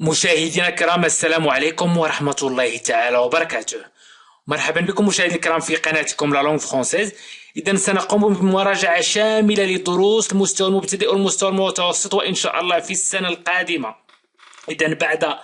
مشاهدينا الكرام، السلام عليكم ورحمة الله تعالى وبركاته. مرحبا بكم مشاهدينا الكرام في قناتكم لا لونغ فرونسيز. إذا سنقوم بمراجعة شاملة لدروس المستوى المبتدئ والمستوى المتوسط، وإن شاء الله في السنة القادمة إذا بعد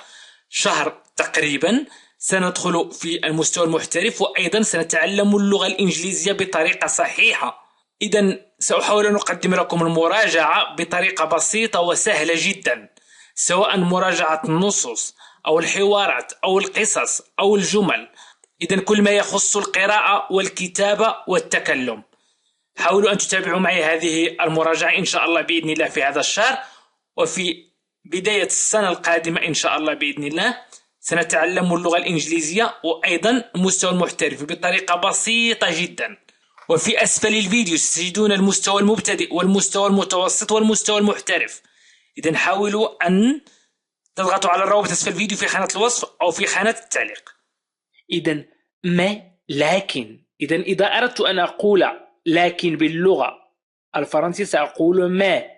شهر تقريبا سندخل في المستوى المحترف، وأيضا سنتعلم اللغة الإنجليزية بطريقة صحيحة. إذا سأحاول أن أقدم لكم المراجعة بطريقة بسيطة وسهلة جدا، سواء مراجعة النصوص أو الحوارات أو القصص أو الجمل، إذا كل ما يخص القراءة والكتابة والتكلم. حاولوا أن تتابعوا معي هذه المراجعة إن شاء الله بإذن الله في هذا الشهر، وفي بداية السنة القادمة إن شاء الله بإذن الله سنتعلم اللغة الإنجليزية وأيضا المستوى المحترف بطريقة بسيطة جدا. وفي أسفل الفيديو ستجدون المستوى المبتدئ والمستوى المتوسط والمستوى المحترف. إذا حاولوا أن تضغطوا على الرابط أسفل الفيديو في خانة الوصف أو في خانة التعليق. إذا لكن إذا أردت أن أقول لكن باللغة الفرنسية سأقول ما،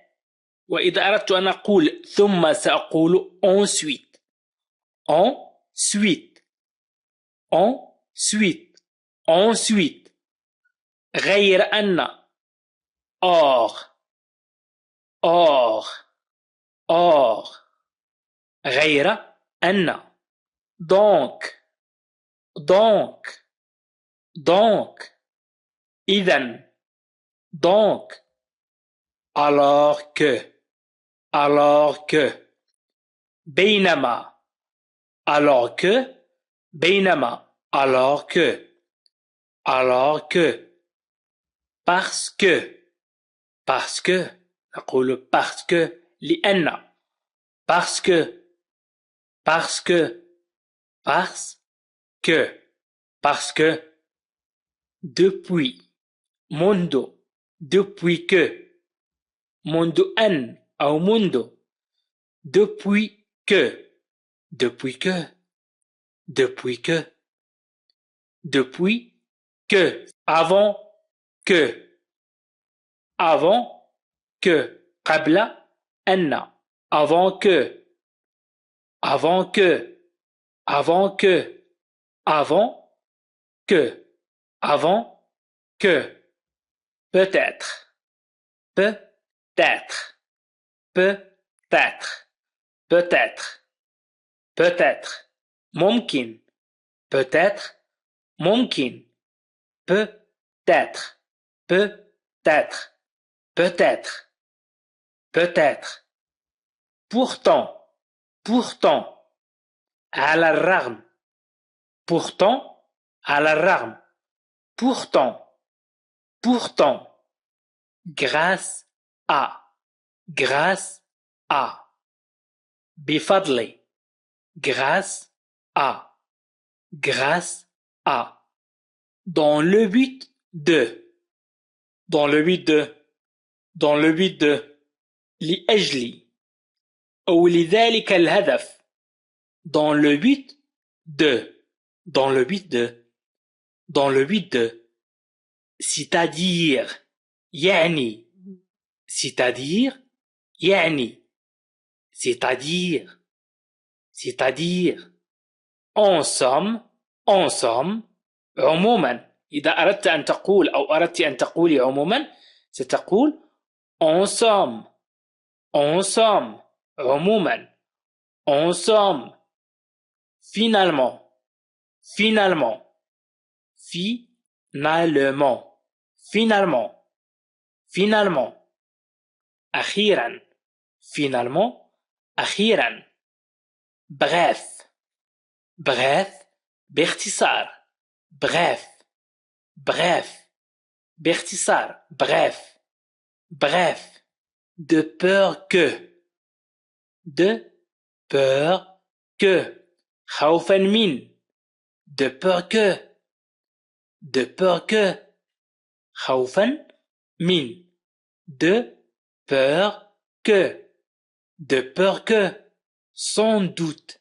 وإذا أردت أن أقول ثم سأقول ensuite. غير أن or غير أن donc إذن donc alors que بينما alors que parce que نقول parce que لأن parce que depuis depuis que منذ أن أو منذ depuis que avant que قبل أن avant que peut-être ممكن peut-être pourtant على الرغم pourtant grâce à بفضل grâce à dans le but de لأجل أو لذلك الهدف dans le but de c'est-à-dire يعني en somme عموما. إذا أردت أن تقول أو أردت أن تقولي عموما ستقول en somme عموما en somme finalement أخيرا bref باختصار de peur que خوفا من de peur que خوفا من de peur que sans doute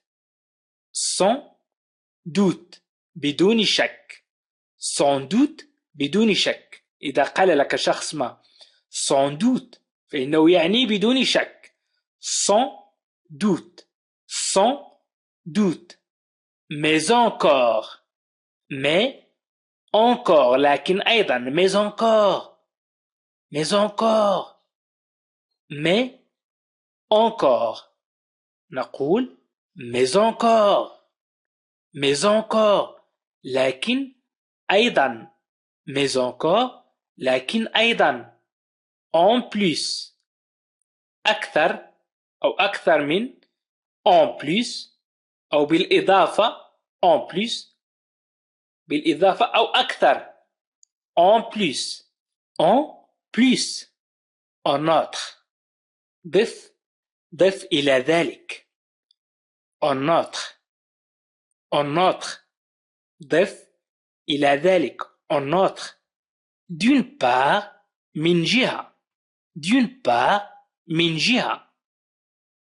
بدون شك إذا قال لك شخص ما sans doute فإنه يعني بدون شك sans doute sans doute mais encore لكن أيضا mais encore نقول mais encore لكن أيضا en plus أكثر أو أكثر من en plus أو بالإضافة en plus أو أكثر en plus en autre ضف إلى ذلك en autre ضف إلى ذلك en autre d'une part من جهة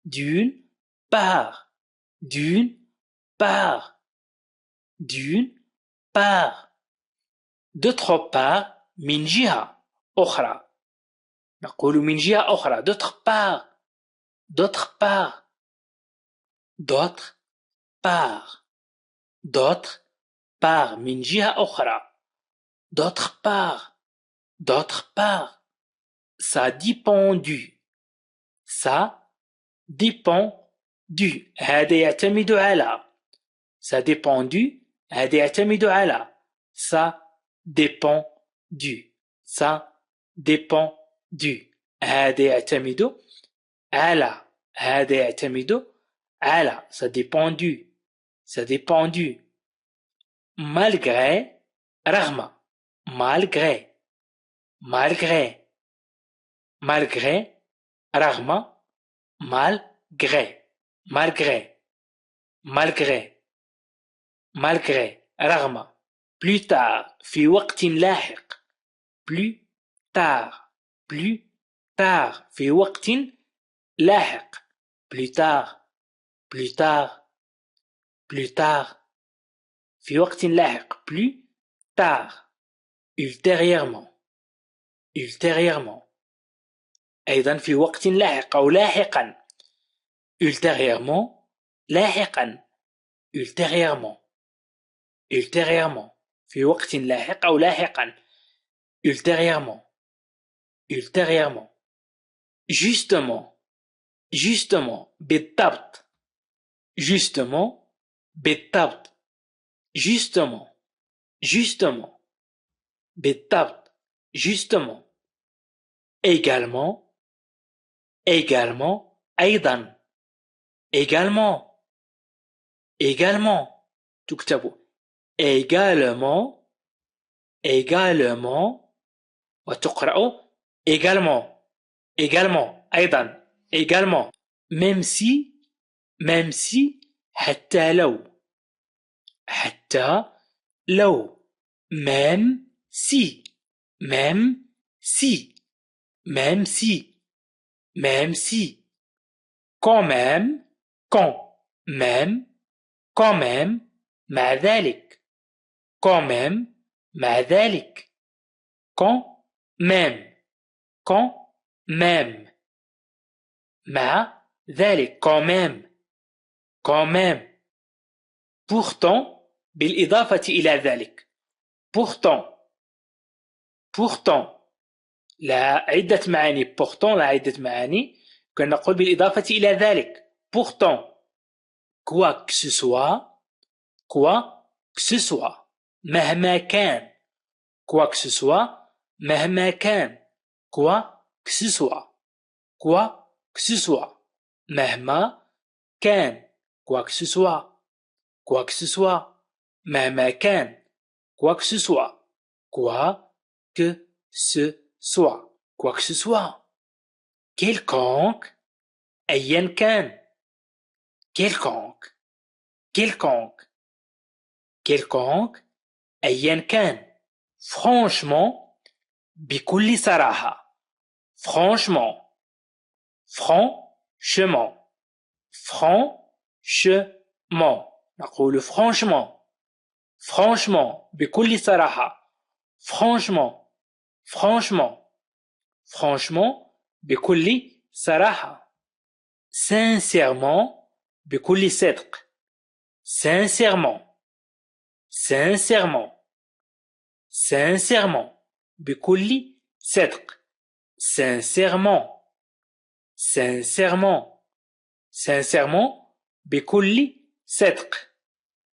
d'une part d'autre part من جهة أخرى نقول من جهة أخرى d'autre part من جهة أخرى d'autre part ça dépend du هذا يعتمد على ça dépend du هذا يعتمد على ça dépend du هذا يعتمد على ça dépend du malgré رغم malgré رغم malgré رغم plus tard في وقت لاحق plus tard في وقت لاحق plus tard في وقت لاحق plus tard ultérieurement أيضا في وقت لاحق أو لاحقا ultérieurement لاحقا ultérieurement في وقت لاحق أو لاحقا ultérieurement justement بالضبط بالضبط également أيضا تكتب également وتقرأ également أيضا même si حتى لو même si quand même مع ذلك quand même مع ذلك quand même pourtant بالإضافة إلى ذلك pourtant لها عدة معاني كنا نقول بالإضافة إلى ذلك pourtant quoi que ce soit مهما كان quoi que ce soit مهما كان مهما كان quoi que ce soit مهما كان quoi que ce soit quelconque أيا كان quelconque أيا كان franchement بكل صراحة franchement نقول franchement بكل صراحة franchement بكل صراحة sincèrement بكل صدق. sincèrement, sincèrement, sincèrement. بكل صدق. sincèrement, sincèrement, sincèrement. بكل صدق.